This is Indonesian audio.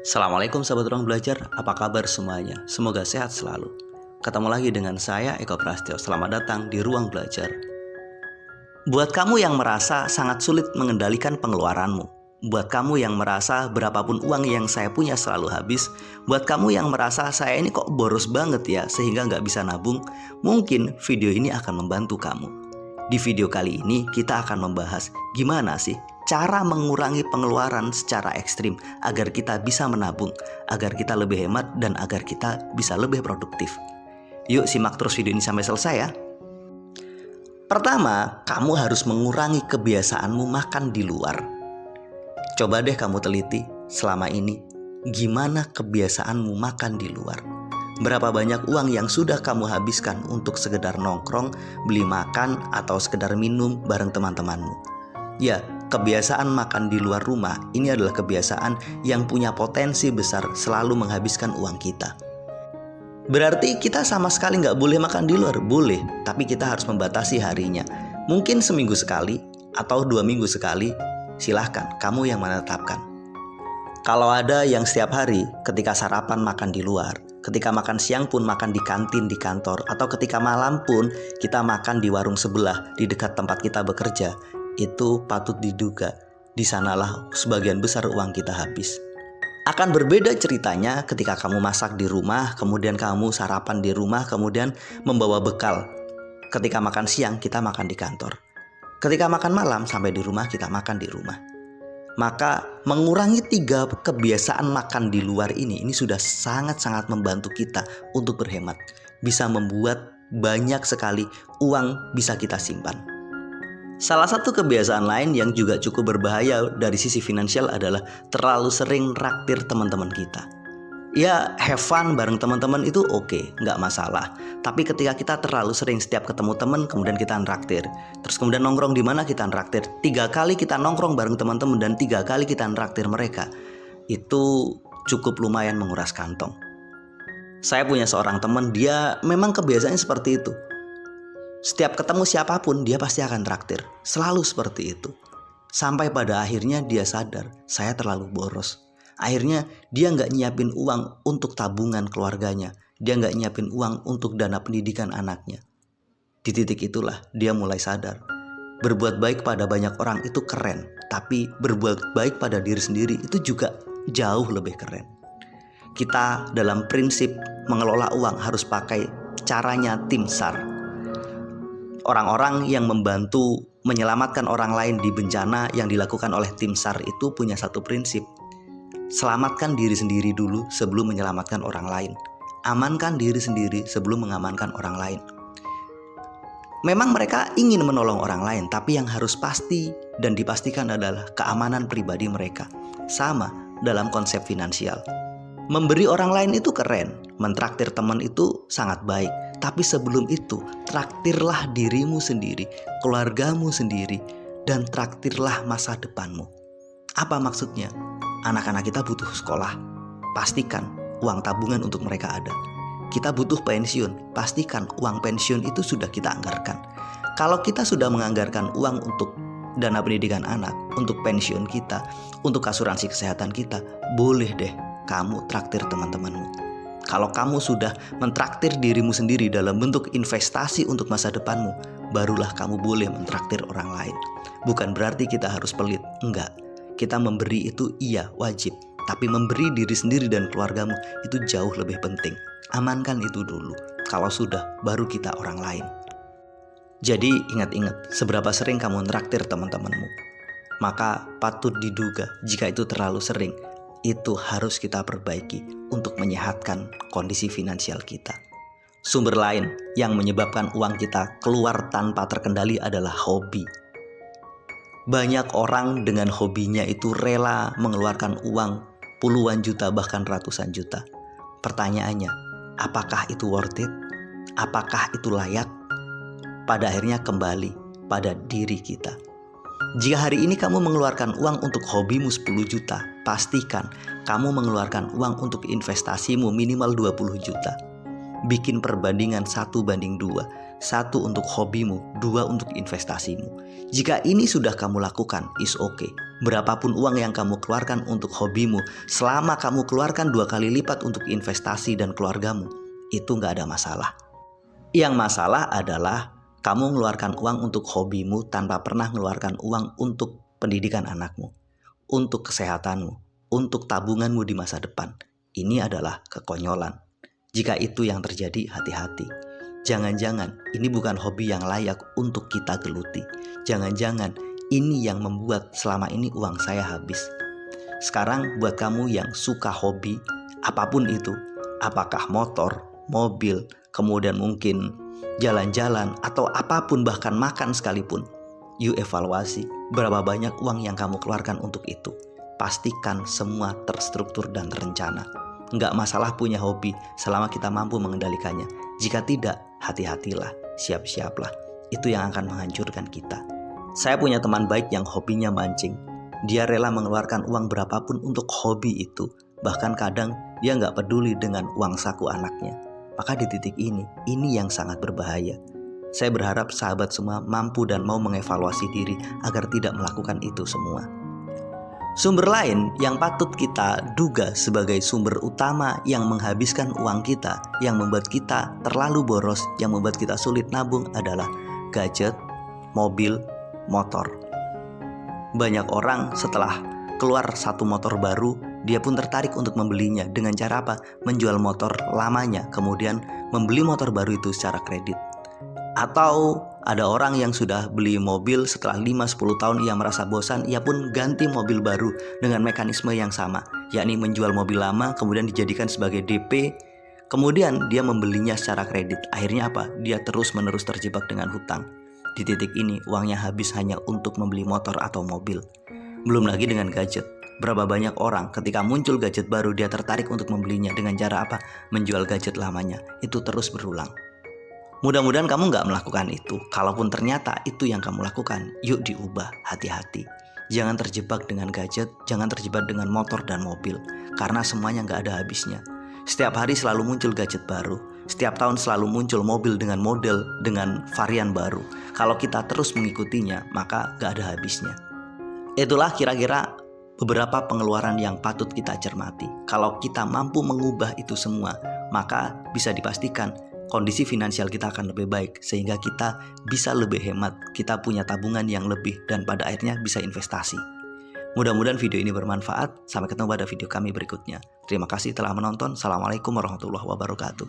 Assalamualaikum sahabat ruang belajar, apa kabar semuanya? Semoga sehat selalu. Ketemu lagi dengan saya Eko Prastyo, selamat datang di Ruang Belajar. Buat kamu yang merasa sangat sulit mengendalikan pengeluaranmu, buat kamu yang merasa berapapun uang yang saya punya selalu habis, buat kamu yang merasa saya ini kok boros banget ya sehingga nggak bisa nabung, mungkin video ini akan membantu kamu. Di video kali ini kita akan membahas gimana sih cara mengurangi pengeluaran secara ekstrim agar kita bisa menabung, agar kita lebih hemat, dan agar kita bisa lebih produktif. Yuk simak terus video ini sampai selesai ya. Pertama, kamu harus mengurangi kebiasaanmu makan di luar. Coba deh kamu teliti selama ini, gimana kebiasaanmu makan di luar. Berapa banyak uang yang sudah kamu habiskan untuk sekedar nongkrong, beli makan, atau sekedar minum bareng teman-temanmu. Ya, kebiasaan makan di luar rumah ini adalah kebiasaan yang punya potensi besar selalu menghabiskan uang kita. Berarti kita sama sekali nggak boleh makan di luar? Boleh, tapi kita harus membatasi harinya. Mungkin seminggu sekali atau 2 minggu sekali, silahkan kamu yang menetapkan. Kalau ada yang setiap hari ketika sarapan makan di luar, ketika makan siang pun makan di kantin di kantor, atau ketika malam pun kita makan di warung sebelah di dekat tempat kita bekerja, itu patut diduga di sanalah sebagian besar uang kita habis. Akan berbeda ceritanya ketika kamu masak di rumah, kemudian kamu sarapan di rumah, kemudian membawa bekal. Ketika makan siang kita makan di kantor. Ketika makan malam sampai di rumah kita makan di rumah. Maka mengurangi 3 kebiasaan makan di luar ini sudah sangat-sangat membantu kita untuk berhemat. Bisa membuat banyak sekali uang bisa kita simpan. Salah satu kebiasaan lain yang juga cukup berbahaya dari sisi finansial adalah terlalu sering raktir teman-teman kita. Ya, have fun bareng teman-teman itu oke, nggak masalah. Tapi ketika kita terlalu sering setiap ketemu teman, kemudian kita nraktir. Terus kemudian nongkrong di mana kita nraktir. 3 kali kita nongkrong bareng teman-teman dan 3 kali kita nraktir mereka. Itu cukup lumayan menguras kantong. Saya punya seorang teman, dia memang kebiasaannya seperti itu. Setiap ketemu siapapun dia pasti akan traktir. Selalu seperti itu. Sampai pada akhirnya dia sadar, saya terlalu boros. Akhirnya dia nggak nyiapin uang untuk tabungan keluarganya. Dia nggak nyiapin uang untuk dana pendidikan anaknya. Di titik itulah dia mulai sadar. Berbuat baik pada banyak orang itu keren. Tapi berbuat baik pada diri sendiri itu juga jauh lebih keren. Kita dalam prinsip mengelola uang harus pakai caranya tim SAR. Orang-orang yang membantu menyelamatkan orang lain di bencana yang dilakukan oleh tim SAR itu punya satu prinsip. Selamatkan diri sendiri dulu sebelum menyelamatkan orang lain. Amankan diri sendiri sebelum mengamankan orang lain. Memang mereka ingin menolong orang lain, tapi yang harus pasti dan dipastikan adalah keamanan pribadi mereka. Sama dalam konsep finansial. Memberi orang lain itu keren, mentraktir teman itu sangat baik. Tapi sebelum itu, traktirlah dirimu sendiri, keluargamu sendiri, dan traktirlah masa depanmu. Apa maksudnya? Anak-anak kita butuh sekolah, pastikan uang tabungan untuk mereka ada. Kita butuh pensiun, pastikan uang pensiun itu sudah kita anggarkan. Kalau kita sudah menganggarkan uang untuk dana pendidikan anak, untuk pensiun kita, untuk asuransi kesehatan kita, boleh deh kamu traktir teman-temanmu. Kalau kamu sudah mentraktir dirimu sendiri dalam bentuk investasi untuk masa depanmu, barulah kamu boleh mentraktir orang lain. Bukan berarti kita harus pelit, enggak. Kita memberi itu iya wajib, tapi memberi diri sendiri dan keluargamu itu jauh lebih penting. Amankan itu dulu. Kalau sudah, baru kita orang lain. Jadi ingat-ingat, seberapa sering kamu mentraktir teman-temanmu. Maka patut diduga jika itu terlalu sering, itu harus kita perbaiki untuk menyehatkan kondisi finansial kita. Sumber lain yang menyebabkan uang kita keluar tanpa terkendali adalah hobi. Banyak orang dengan hobinya itu rela mengeluarkan uang puluhan juta bahkan ratusan juta. Pertanyaannya, apakah itu worth it? Apakah itu layak? Pada akhirnya kembali pada diri kita. Jika hari ini kamu mengeluarkan uang untuk hobimu 10 juta, pastikan kamu mengeluarkan uang untuk investasimu minimal 20 juta. Bikin perbandingan 1:2. 1 untuk hobimu, 2 untuk investasimu. Jika ini sudah kamu lakukan, is okay. Berapapun uang yang kamu keluarkan untuk hobimu, selama kamu keluarkan 2 kali lipat untuk investasi dan keluargamu, itu nggak ada masalah. Yang masalah adalah kamu mengeluarkan uang untuk hobimu tanpa pernah mengeluarkan uang untuk pendidikan anakmu, untuk kesehatanmu, untuk tabunganmu di masa depan. Ini adalah kekonyolan. Jika itu yang terjadi, hati-hati. Jangan-jangan ini bukan hobi yang layak untuk kita geluti. Jangan-jangan ini yang membuat selama ini uang saya habis. Sekarang buat kamu yang suka hobi, apapun itu, apakah motor, mobil, kemudian mungkin jalan-jalan, atau apapun, bahkan makan sekalipun, you evaluasi berapa banyak uang yang kamu keluarkan untuk itu. Pastikan semua terstruktur dan terencana. Nggak masalah punya hobi selama kita mampu mengendalikannya. Jika tidak, hati-hatilah, siap-siaplah. Itu yang akan menghancurkan kita. Saya punya teman baik yang hobinya mancing. Dia rela mengeluarkan uang berapapun untuk hobi itu. Bahkan kadang dia nggak peduli dengan uang saku anaknya. Maka di titik ini yang sangat berbahaya. Saya berharap sahabat semua mampu dan mau mengevaluasi diri agar tidak melakukan itu semua. Sumber lain yang patut kita duga sebagai sumber utama yang menghabiskan uang kita, yang membuat kita terlalu boros, yang membuat kita sulit nabung adalah gadget, mobil, motor. Banyak orang setelah keluar satu motor baru, dia pun tertarik untuk membelinya. Dengan cara apa? Menjual motor lamanya, kemudian membeli motor baru itu secara kredit. Atau ada orang yang sudah beli mobil, setelah 5-10 tahun ia merasa bosan, ia pun ganti mobil baru dengan mekanisme yang sama, yakni menjual mobil lama kemudian dijadikan sebagai DP, kemudian dia membelinya secara kredit. Akhirnya apa? Dia terus-menerus terjebak dengan hutang. Di titik ini uangnya habis hanya untuk membeli motor atau mobil. Belum lagi dengan gadget. Berapa banyak orang ketika muncul gadget baru dia tertarik untuk membelinya. Dengan cara apa? Menjual gadget lamanya. Itu terus berulang. Mudah-mudahan kamu nggak melakukan itu. Kalaupun ternyata itu yang kamu lakukan, yuk diubah, hati-hati. Jangan terjebak dengan gadget, jangan terjebak dengan motor dan mobil. Karena semuanya nggak ada habisnya. Setiap hari selalu muncul gadget baru. Setiap tahun selalu muncul mobil dengan model, dengan varian baru. Kalau kita terus mengikutinya, maka nggak ada habisnya. Itulah kira-kira beberapa pengeluaran yang patut kita cermati. Kalau kita mampu mengubah itu semua, maka bisa dipastikan kondisi finansial kita akan lebih baik, sehingga kita bisa lebih hemat, kita punya tabungan yang lebih, dan pada akhirnya bisa investasi. Mudah-mudahan video ini bermanfaat. Sampai ketemu pada video kami berikutnya. Terima kasih telah menonton. Assalamualaikum warahmatullahi wabarakatuh.